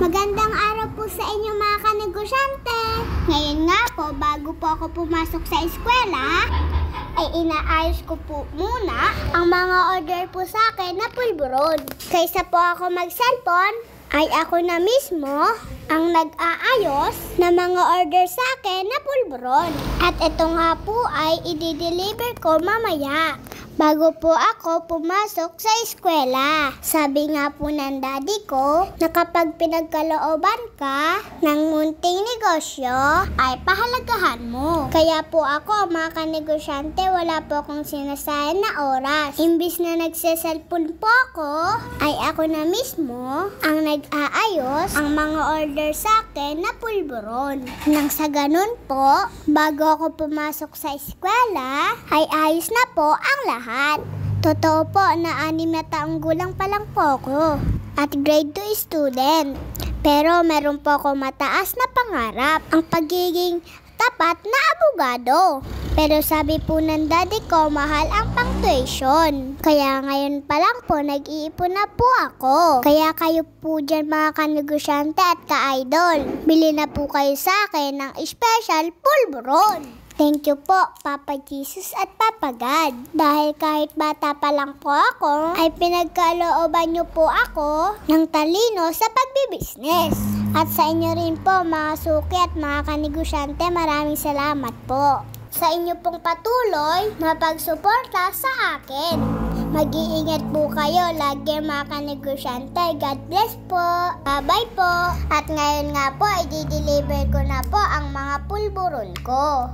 Magandang araw po sa inyo mga kanegosyante. Ngayon nga po, bago po ako pumasok sa eskwela, ay inaayos ko po muna ang mga order po sa akin na pulburon. Kaysa po ako mag-cellphone, ay ako na mismo ang nag-aayos na mga order sa akin na pulburon. At ito nga po ay i-deliver ko mamaya, bago po ako pumasok sa eskwela. Sabi nga po ng daddy ko na kapag pinagkalooban ka ng munting negosyo, ay pahalagahan mo. Kaya po ako, mga kanegosyante, wala po akong sinasayang na oras. Imbis na nagse-cellphone po ako, ay ako na mismo ang nag-aayos ang mga order sa akin na pulburon. Nang sa ganun po, bago ako pumasok sa eskwela, ay ayos na po ang lahat. Totoo po na 6 na taong gulang pa lang po ako at grade 2 student. Pero meron po ako mataas na pangarap, ang pagiging tapat na abogado. Pero sabi po ng daddy ko, mahal ang pang-tuition. Kaya ngayon pa lang po, nag-iipon na po ako. Kaya kayo po dyan mga kanegosyante at ka-idol, bili na po kayo sa akin ng special pulburon. Thank you po, Papa Jesus at Papa God. Dahil kahit bata pa lang po ako, ay pinagkalooban niyo po ako ng talino sa pagbibisnes. At sa inyo rin po, mga suki at mga kanegosyante, maraming salamat po sa inyo pong patuloy na pagsuporta sa akin. Mag-iingat po kayo lagi mga kanegosyante. God bless po. Bye-bye po. At ngayon nga po, i-deliver ko na po ang mga pulburon ko.